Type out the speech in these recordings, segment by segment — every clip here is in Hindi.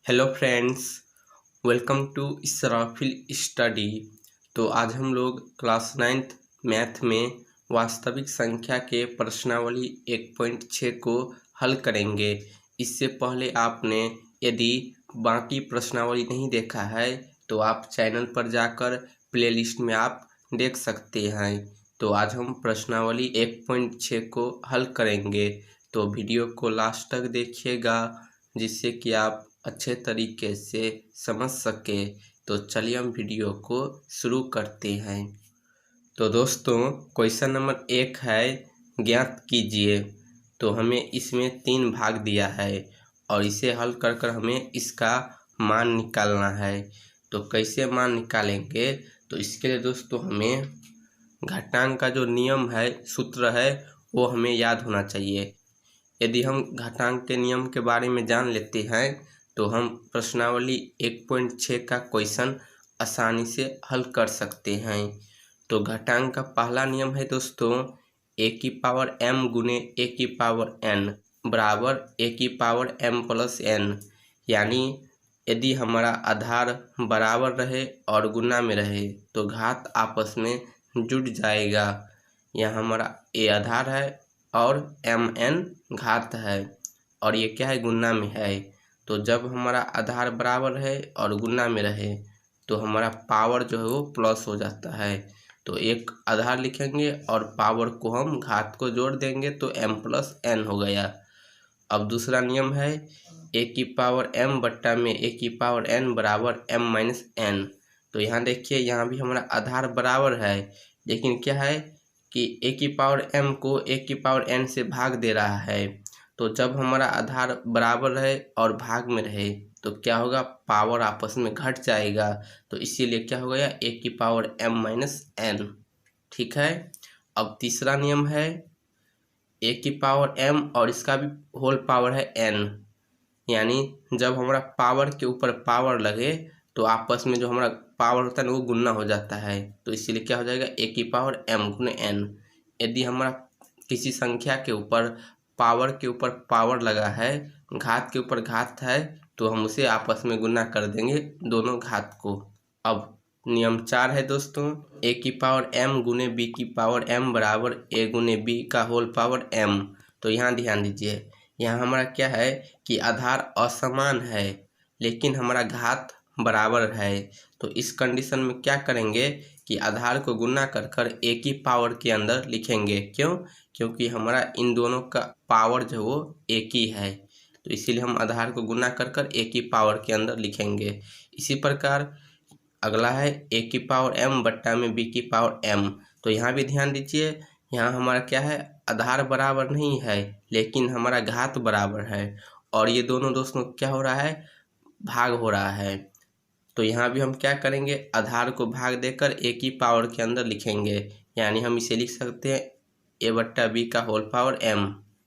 Hello friends, welcome to Israfil study. तो आज हम लोग क्लास 9th मैथ में वास्तविक संख्या के प्रश्नावली 1.6 को हल करेंगे। इससे पहले आपने यदि बाकी प्रश्नावली नहीं देखा है तो आप चैनल पर जाकर प्लेलिस्ट में आप देख सकते हैं। तो आज हम प्रश्नावली 1.6 को हल करेंगे, तो वीडियो को लास्ट तक देखिएगा जिससे कि आप अच्छे तरीके से समझ सके। तो चलिए हम वीडियो को शुरू करते हैं। तो दोस्तों, क्वेश्चन नंबर 1 है, ज्ञात कीजिए। तो हमें इसमें 3 भाग दिया है और इसे हल कर कर हमें इसका मान निकालना है। तो कैसे मान निकालेंगे? तो इसके लिए दोस्तों हमें घातांक का जो नियम है, सूत्र है, वो हमें याद होना चाहिए। यदि हम घातांक के नियम के बारे में जान लेते हैं तो हम प्रश्नावली 1.6 का क्वेश्चन आसानी से हल कर सकते हैं। तो घातांक का पहला नियम है दोस्तों, a की पावर m गुने a की पावर n बराबर a की पावर m प्लस n। यानी यदि हमारा आधार बराबर रहे और गुना में रहे तो घात आपस में जुड़ जाएगा। यह हमारा a आधार है और mn घात है और ये क्या है, गुना में है। तो जब हमारा आधार बराबर है और गुना में रहे तो हमारा पावर जो है वो प्लस हो जाता है। तो एक आधार लिखेंगे और पावर को हम घात को जोड़ देंगे तो m प्लस n हो गया। अब दूसरा नियम है, a की पावर m बट्टा में a की पावर n बराबर m माइनस n। तो यहाँ देखिए, यहाँ भी हमारा आधार बराबर है, लेकिन क्या है कि a की पावर m को a की पावर n से भाग दे रहा है। तो जब हमारा आधार बराबर रहे और भाग में रहे तो क्या होगा, पावर आपस में घट जाएगा। तो इसीलिए क्या हो गया, a की पावर m माइनस n। ठीक है। अब तीसरा नियम है, a की पावर m और इसका भी होल पावर है n। यानी जब हमारा पावर के ऊपर पावर लगे तो आपस में जो हमारा पावर होता है ना वो गुना हो जाता है। तो इसीलिए क्या हो जाएगा, a की पावर m गुने n। यदि हमारा किसी संख्या के ऊपर पावर लगा है, घात के ऊपर घात है, तो हम उसे आपस में गुना कर देंगे दोनों घात को। अब नियम 4 है दोस्तों, a की पावर m गुने b की पावर m बराबर a गुने b का होल पावर m। तो यहाँ ध्यान दीजिए, यहाँ हमारा क्या है कि आधार असमान है लेकिन हमारा घात बराबर है। तो इस कंडीशन में क्या करेंगे कि आधार को गुना कर कर a की पावर के अंदर लिखेंगे। क्यों? क्योंकि हमारा इन दोनों का पावर जो वो एक ही है, तो इसीलिए हम आधार को गुना कर कर a की पावर के अंदर लिखेंगे। इसी प्रकार अगला है a की पावर m बट्टा में b की पावर m। तो यहाँ भी ध्यान दीजिए, यहाँ हमारा क्या है, आधार बराबर नहीं है लेकिन हमारा घात बराबर है और ये दोनों दोस्तों क्या हो रहा है, भाग हो रहा है। तो यहाँ भी हम क्या करेंगे, आधार को भाग देकर a की पावर के अंदर लिखेंगे। यानी हम इसे लिख सकते हैं a बट्टा b का होल पावर m।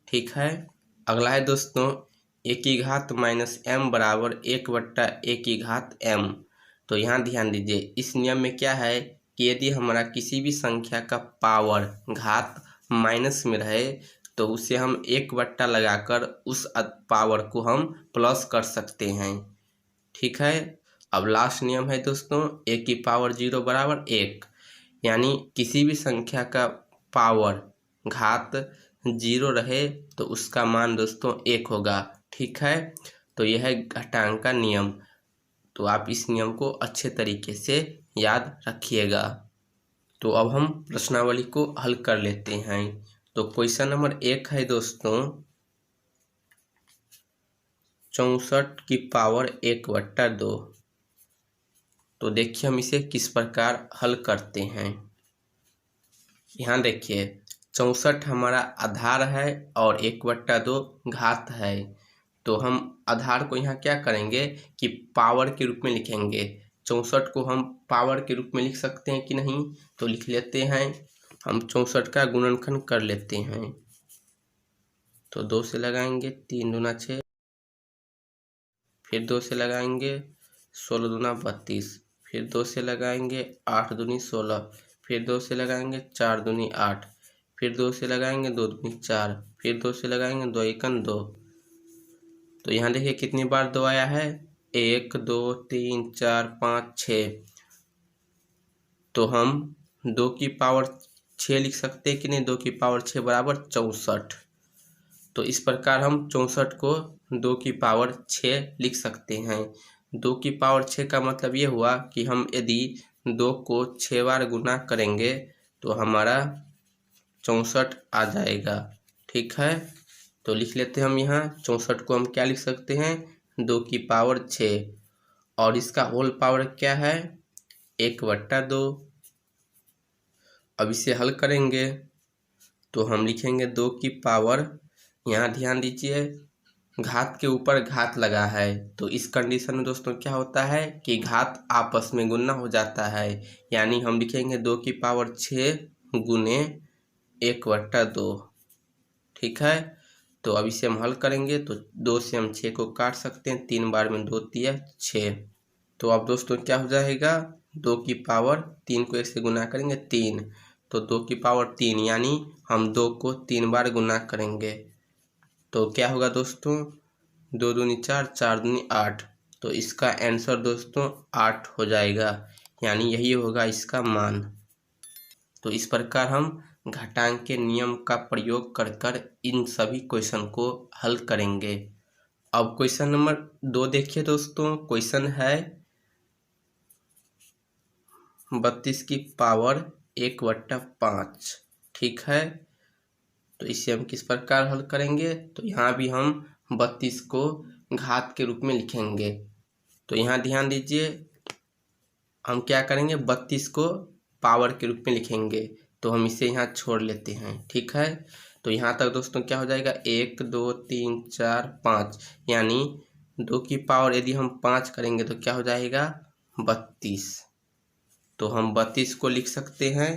ठीक है। अगला है दोस्तों, a की घात माइनस m बराबर 1 बट्टा a की घात m। तो यहाँ ध्यान दीजिए, इस नियम में क्या है कि यदि हमारा किसी भी संख्या का पावर घात माइनस में रहे तो उसे हम 1 बट्टा लगाकर उस पावर को हम प्लस कर सकते हैं। ठीक है। अब लास्ट नियम है दोस्तों, a की पावर 0 बराबर 1। यानी किसी भी संख्या का पावर घात 0 रहे तो उसका मान दोस्तों 1 होगा। ठीक है। तो यह है घातांक का नियम। तो आप इस नियम को अच्छे तरीके से याद रखिएगा। तो अब हम प्रश्नावली को हल कर लेते हैं। तो क्वेश्चन नंबर 1 है दोस्तों, 64 की पावर 1/2। तो देखिए हम इसे किस प्रकार हल करते हैं। यहाँ देखिए, 64 हमारा आधार है और 1/2 घात है। तो हम आधार को यहाँ क्या करेंगे कि पावर के रूप में लिखेंगे। 64 को हम पावर के रूप में लिख सकते हैं कि नहीं, तो लिख लेते हैं। हम 64 का गुणनखंड कर लेते हैं। तो 2 से लगाएंगे 3 दूना 6, फिर 2 से लगाएंगे 16 दूना 32, फिर 2 से लगाएंगे 8 दूनी 16, फिर 2 से लगाएंगे 4 दूनी 8, फिर 2 से लगाएंगे 2 दूनी 4, फिर 2 से लगाएंगे 2 एकन 2। तो यहाँ देखिए कितनी बार 2 आया है, 1 2 3 4 5 6, तो हम 2 की पावर 6 लिख सकते हैं कि नहीं। 2 की पावर 6 बराबर 64। तो इस प्रकार हम 64 को 2 की पावर 6 लिख सकते हैं। 2 की पावर 6 का मतलब ये हुआ कि हम यदि 2 को 6 बार गुना करेंगे तो हमारा 64 आ जाएगा। ठीक है, तो लिख लेते हैं हम यहाँ 64 को हम क्या लिख सकते हैं, 2 की पावर 6, और इसका होल पावर क्या है, 1/2। अब इसे हल करेंगे तो हम लिखेंगे 2 की पावर, यहाँ ध्यान दीजिए घात के ऊपर घात लगा है, तो इस कंडीशन में दोस्तों क्या होता है कि घात आपस में गुना हो जाता है, यानी हम लिखेंगे 2 की पावर 6 गुने 1/2। ठीक है, तो अब इसे हम हल करेंगे तो 2 से हम 6 को काट सकते हैं, 3 बार में 2 तिया 6। तो अब दोस्तों क्या हो जाएगा, 2 की पावर 3 को 1 से गुना करेंगे 3, तो 2 की पावर 3, यानी हम 2 को 3 बार गुना करेंगे तो क्या होगा दोस्तों, 2 दूनी 4, 4 दूनी 8, तो इसका आंसर दोस्तों 8 हो जाएगा, यानी यही होगा इसका मान। तो इस प्रकार हम घातांक के नियम का प्रयोग कर कर इन सभी क्वेश्चन को हल करेंगे। अब क्वेश्चन नंबर 2 देखिए दोस्तों, क्वेश्चन है 32 की पावर 1/5। ठीक है, तो इसे हम किस प्रकार हल करेंगे, तो यहाँ भी हम 32 को घात के रूप में लिखेंगे। तो यहाँ ध्यान दीजिए हम क्या करेंगे, 32 को पावर के रूप में लिखेंगे, तो हम इसे यहाँ छोड़ लेते हैं। ठीक है, तो यहाँ तक दोस्तों क्या हो जाएगा, 1 2 3 4 5, यानी 2 की पावर यदि हम 5 करेंगे तो क्या हो जाएगा, 32। तो हम 32 को लिख सकते हैं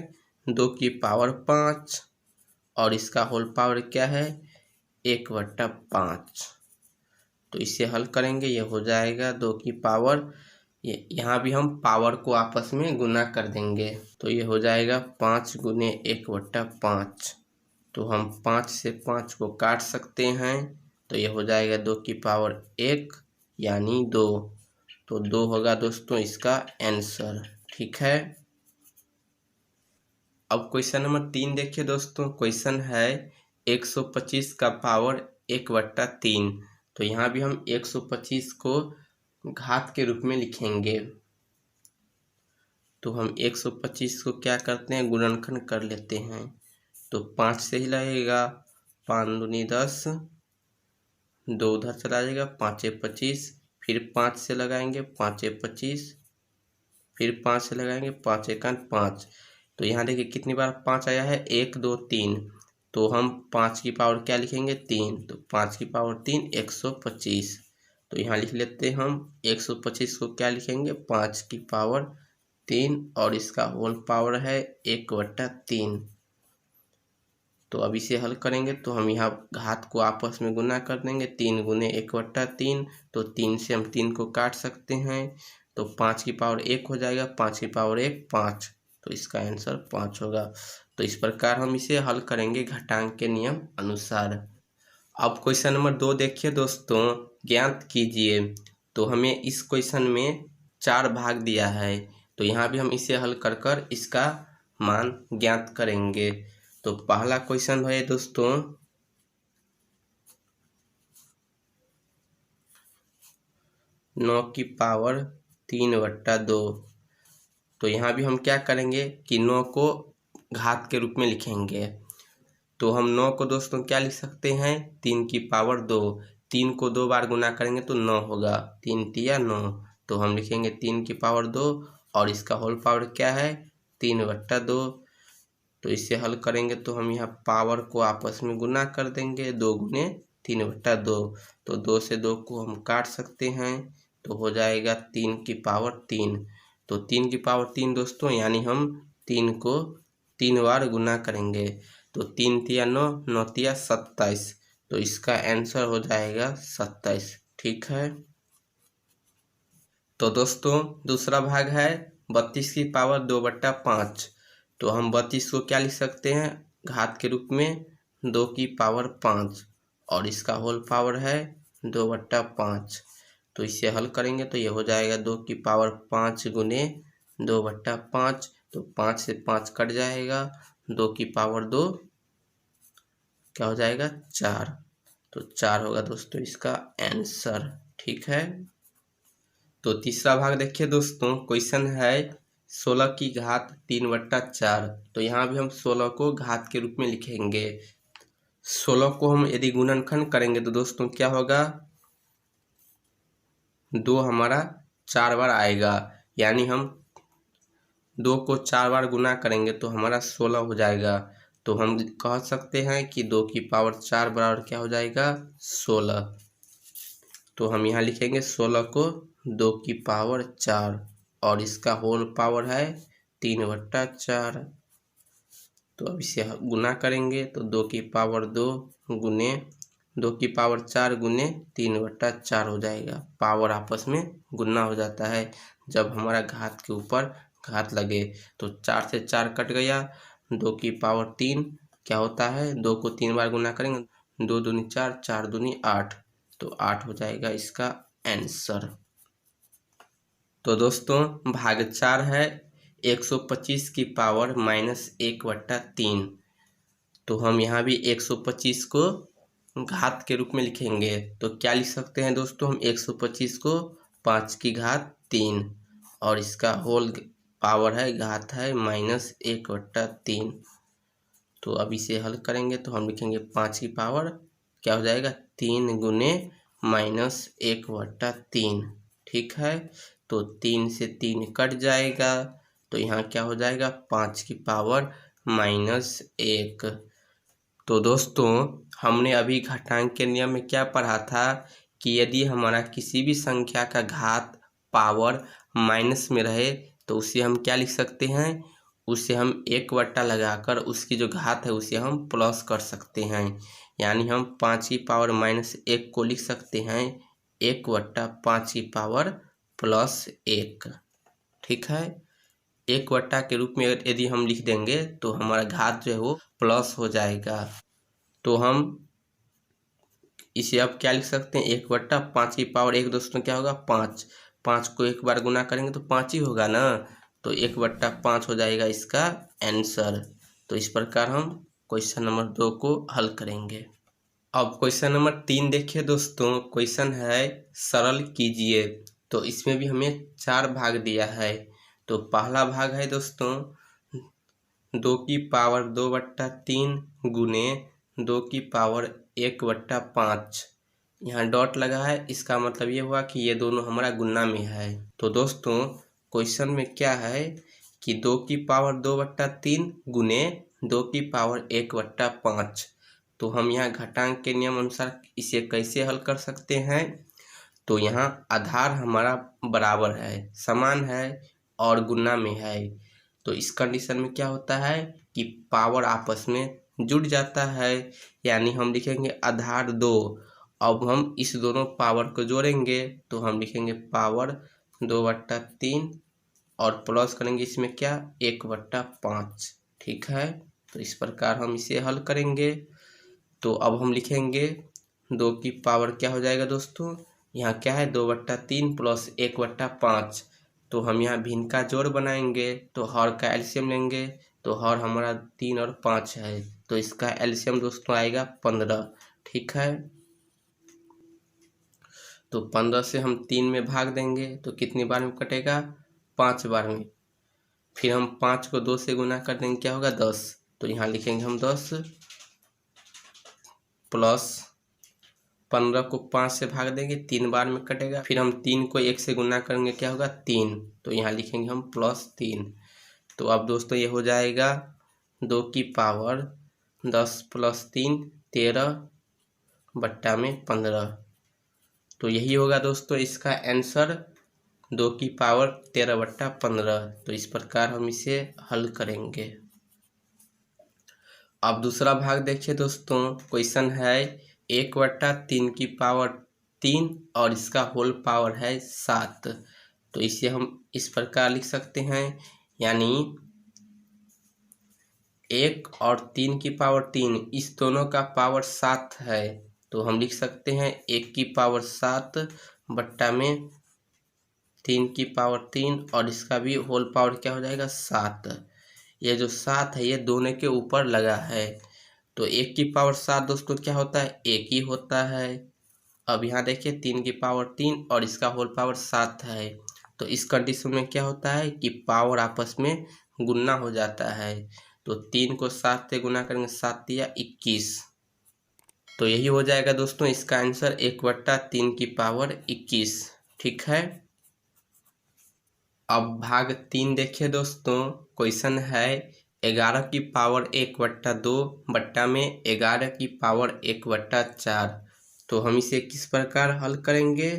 2 की पावर 5, और इसका होल पावर क्या है, 1/5। तो इसे हल करेंगे, ये हो जाएगा 2 की पावर, यहाँ भी हम पावर को आपस में गुना कर देंगे, तो ये हो जाएगा 5 गुने 1/5। तो हम 5 से 5 को काट सकते हैं, तो ये हो जाएगा 2 की पावर 1, यानी 2। तो 2 होगा दोस्तों इसका आंसर। ठीक है, अब क्वेश्चन नंबर 3 देखिए दोस्तों, क्वेश्चन है 125 का पावर 1/3। तो यहाँ भी हम 125 को घात के रूप में लिखेंगे, तो हम 125 को क्या करते हैं, गुणनखंड कर लेते हैं, तो 5 से ही लगेगा, 5 दूनी 10, 2 उधर चला जाएगा, 5 25, फिर 5 से लगाएंगे, 5 25, फिर 5 से लगाएंगे, 5 1 5। तो यहाँ देखिए कितनी बार 5 आया है, 1 2 3, तो हम 5 की पावर क्या लिखेंगे, 3, तो 5 की पावर 3 125। तो यहाँ लिख लेते हैं हम 125 को क्या लिखेंगे, 5 की पावर 3, और इसका होल पावर है 1/3। तो अब इसे हल करेंगे तो हम यहाँ घात को आपस में गुना कर देंगे, 3 गुने 1/3, तो 3 से हम 3 को काट सकते हैं, तो 5 की पावर 1 हो जाएगा, 5 की पावर 1 5, तो इसका आंसर 5 होगा। तो इस प्रकार हम इसे हल करेंगे घातांक के नियम अनुसार। अब क्वेश्चन नंबर 2 देखिए दोस्तों, ज्ञात कीजिए। तो हमें इस क्वेश्चन में 4 भाग दिया है, तो यहाँ भी हम इसे हल कर कर इसका मान ज्ञात करेंगे। तो पहला क्वेश्चन है दोस्तों 9 की पावर 3/2। तो यहाँ भी हम क्या करेंगे कि 9 को घात के रूप में लिखेंगे, तो हम 9 को दोस्तों क्या लिख सकते हैं, 3 की पावर 2। 3 को 2 बार गुना करेंगे तो 9 होगा, 3 तिया 9, तो हम लिखेंगे 3 की पावर 2, और इसका होल पावर क्या है, 3/2। तो इसे हल करेंगे तो हम यहाँ पावर को आपस में गुना कर देंगे, 2 गुने 3/2, तो 2 से 2 को हम काट सकते हैं, तो हो जाएगा 3 की पावर 3। तो 3 की पावर 3 दोस्तों, यानी हम 3 को 3 बार गुना करेंगे, तो 3 तिया 9, 9 तिया 27, तो इसका आंसर हो जाएगा 27। ठीक है, तो दोस्तों दूसरा भाग है 32 की पावर 2/5। तो हम 32 को क्या लिख सकते हैं, घात के रूप में 2 की पावर 5, और इसका होल पावर है 2/5। तो इसे हल करेंगे तो ये हो जाएगा 2 की पावर 5 गुने 2/5, तो 5 से 5 कट जाएगा, 2 की पावर 2 क्या हो जाएगा 4, तो 4 होगा दोस्तों इसका आंसर। ठीक है, तो तीसरा भाग देखिए दोस्तों, क्वेश्चन है 16 की घात 3/4। तो यहाँ भी हम 16 को घात के रूप में लिखेंगे। 16 को हम यदि गुणनखंड करेंगे तो दोस्तों क्या होगा, 2 हमारा 4 बार आएगा, यानी हम 2 को 4 बार गुना करेंगे तो हमारा 16 हो जाएगा। तो हम कह सकते हैं कि 2 की पावर 4 बराबर क्या हो जाएगा 16। तो हम यहाँ लिखेंगे 16 को 2 की पावर 4 और इसका होल पावर है 3/4। तो अब इसे गुना करेंगे तो 2 की पावर 2 गुने 2 की पावर 4 गुने 3/4 हो जाएगा। पावर आपस में गुना हो जाता है जब हमारा घात के ऊपर घात लगे। तो 4 से 4 कट गया, 2 की पावर 3 क्या होता है, 2 को 3 बार गुना करेंगे, 2 दूनी 4, 4 दूनी 8, तो 8 हो जाएगा इसका आंसर। तो दोस्तों भाग 4 है 125 की पावर -1/3। तो हम यहाँ भी 125 को घात के रूप में लिखेंगे। तो क्या लिख सकते हैं दोस्तों, हम 125 को 5 की घात 3 और इसका होल पावर है घात है -1/3। तो अब इसे हल करेंगे तो हम लिखेंगे 5 की पावर क्या हो जाएगा 3 गुने -1/3। ठीक है, तो 3 से 3 कट जाएगा, तो यहाँ क्या हो जाएगा 5 की पावर -1। तो दोस्तों हमने अभी घातांक के नियम में क्या पढ़ा था कि यदि हमारा किसी भी संख्या का घात पावर माइनस में रहे तो उसे हम क्या लिख सकते हैं, उसे हम 1 लगाकर उसकी जो घात है उसे हम प्लस कर सकते हैं। यानी हम 5 की पावर -1 को लिख सकते हैं 1/5 की पावर +1। ठीक है, 1 के रूप में यदि हम लिख देंगे तो हमारा घात जो है वो प्लस हो जाएगा। तो हम इसे अब क्या लिख सकते हैं 1/5 की पावर 1 दोस्तों क्या होगा 5, 5 को 1 बार गुना करेंगे तो 5 ही होगा ना, तो 1/5 हो जाएगा इसका आंसर। तो इस प्रकार हम क्वेश्चन नंबर 2 को हल करेंगे। अब क्वेश्चन नंबर 3 देखिए दोस्तों, क्वेश्चन है सरल कीजिए। तो इसमें भी हमें 4 भाग दिया है। तो पहला भाग है दोस्तों 2 की पावर 2/3 गुने 2 की पावर 1/5। यहाँ डॉट लगा है, इसका मतलब ये हुआ कि ये दोनों हमारा गुना में है। तो दोस्तों क्वेश्चन में क्या है कि 2 की पावर 2/3 गुने 2 की पावर 1/5। तो हम यहाँ घातांक के नियम अनुसार इसे कैसे हल कर सकते हैं, तो यहाँ आधार हमारा बराबर है, समान है और गुना में है। तो इस कंडीशन में क्या होता है कि पावर आपस में जुड़ जाता है, यानी हम लिखेंगे आधार 2। अब हम इस दोनों पावर को जोड़ेंगे तो हम लिखेंगे पावर 2/3 और प्लस करेंगे इसमें क्या 1/5। ठीक है, तो इस प्रकार हम इसे हल करेंगे। तो अब हम लिखेंगे 2 की पावर क्या हो जाएगा दोस्तों, यहाँ क्या है 2/3 प्लस 1/5। तो हम यहाँ भिन्न का जोड़ बनाएंगे तो हर का एलसीएम लेंगे, तो हर हमारा 3 और 5 है, तो इसका एलसीएम दोस्तों आएगा 15। ठीक है, तो 15 से हम 3 में भाग देंगे तो कितनी बार में कटेगा 5 बार में। फिर हम 5 को 2 से गुना कर देंगे, क्या होगा 10। तो यहाँ लिखेंगे हम 10 प्लस 15 को 5 से भाग देंगे 3 बार में कटेगा। फिर हम 3 को 1 से गुना करेंगे, क्या होगा 3। तो यहाँ लिखेंगे हम +3। तो अब दोस्तों ये हो जाएगा 2 की पावर 10 + 3 13/15। तो यही होगा दोस्तों इसका आंसर 2 की पावर 13/15। तो इस प्रकार हम इसे हल करेंगे। अब दूसरा भाग देखिए दोस्तों, क्वेश्चन है 1/3 की पावर 3 और इसका होल पावर है 7। तो इसे हम इस प्रकार लिख सकते हैं, यानी 1 और 3 की पावर 3 इस दोनों का पावर 7 है। तो हम लिख सकते हैं 1 की पावर 7 बट्टा में 3 की पावर 3 और इसका भी होल पावर क्या हो जाएगा 7। ये जो 7 है ये दोनों के ऊपर लगा है, तो 1 की पावर 7 दोस्तों क्या होता है 1 ही होता है। अब यहाँ देखिए 3 की पावर 3 और इसका होल पावर 7 है, तो इस कंडीशन में क्या होता है कि पावर आपस में गुना हो जाता है। तो 3 को 7 से गुना करेंगे 7 या 21, तो यही हो जाएगा दोस्तों इसका आंसर 1/3 की पावर 21। ठीक है। अब भाग 3 देखिए दोस्तों, क्वेश्चन है 11 की पावर 1/2 बट्टा में 11 की पावर 1/4। तो हम इसे किस प्रकार हल करेंगे,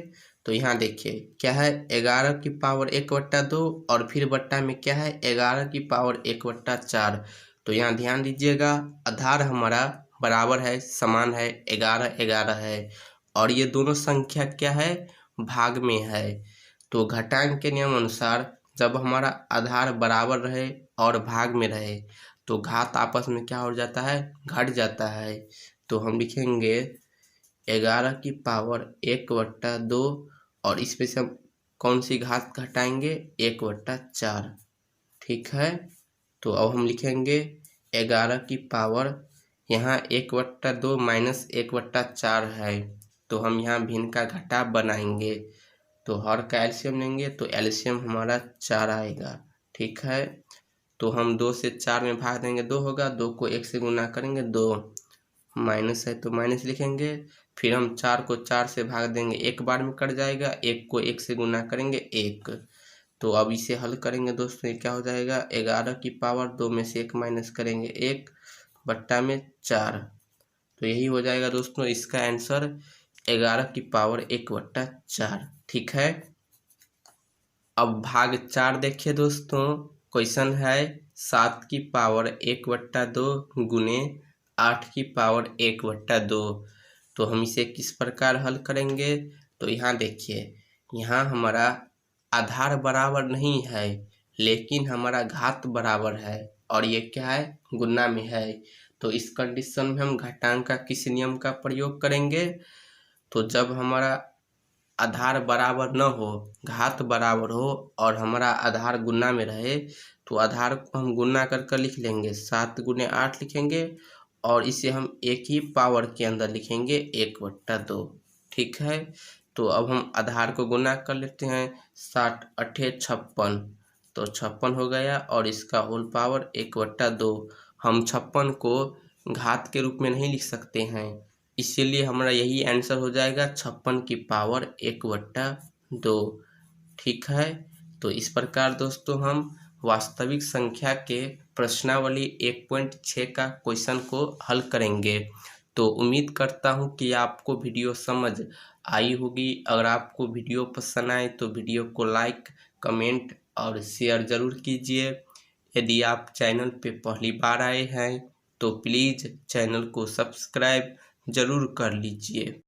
तो यहाँ देखिए क्या है 11 की पावर 1/2 और फिर बट्टा में क्या है 11 की पावर 1/4। तो यहाँ ध्यान दीजिएगा आधार हमारा बराबर है, समान है, 11 11 है और ये दोनों संख्या क्या है भाग में है। तो घटांक के नियम अनुसार जब हमारा आधार बराबर रहे और भाग में रहे तो घात आपस में क्या हो जाता है घट जाता है। तो हम लिखेंगे 11 की पावर 1/2 और इसमें से हम कौन सी घात घटाएंगे 1/4। ठीक है। तो अब हम लिखेंगे 11 की पावर यहाँ 1/2 माइनस 1/4 है, तो हम यहाँ भिन्न का घटा बनाएंगे। तो हर का एलसीएम लेंगे तो एलसीएम हमारा 4 आएगा। ठीक है। तो हम 2 से 4 में भाग देंगे 2 होगा, 2 को 1 से गुना करेंगे 2, माइनस है तो माइनस लिखेंगे। फिर हम 4 को 4 से भाग देंगे 1 बार में कट जाएगा, 1 को 1 से गुना करेंगे 1। तो अब इसे हल करेंगे दोस्तों, ये क्या हो जाएगा 11 की पावर 2 में से 1 माइनस करेंगे 1 बट्टा में 4। तो यही हो जाएगा दोस्तों इसका आंसर 11 की पावर 1/4। ठीक है। अब भाग 4 देखिए दोस्तों, क्वेश्चन है 7 की पावर 1/2 गुने 8 की पावर 1/2। तो हम इसे किस प्रकार हल करेंगे, तो यहाँ देखिए यहाँ हमारा आधार बराबर नहीं है लेकिन हमारा घात बराबर है और ये क्या है गुना में है। तो इस कंडीशन में हम घटांक का किस नियम का प्रयोग करेंगे, तो जब हमारा आधार बराबर न हो घात बराबर हो और हमारा आधार गुना में रहे तो आधार को हम गुना कर लिख लेंगे 7 गुने 8 लिखेंगे और इसे हम एक ही पावर के अंदर लिखेंगे 1/2। ठीक है। तो अब हम आधार को गुना कर लेते हैं 7 8 56, तो 56 हो गया और इसका होल पावर 1/2। हम 56 को घात के रूप में नहीं लिख सकते हैं, इसीलिए हमारा यही आंसर हो जाएगा 56 की पावर 1/2। ठीक है। तो इस प्रकार दोस्तों हम वास्तविक संख्या के प्रश्नावली 1.6 का क्वेश्चन को हल करेंगे। तो उम्मीद करता हूँ कि आपको वीडियो समझ आई होगी। अगर आपको वीडियो पसंद आए तो वीडियो को लाइक कमेंट और शेयर ज़रूर कीजिए। यदि आप चैनल पे पहली बार आए हैं तो प्लीज़ चैनल को सब्सक्राइब ज़रूर कर लीजिए।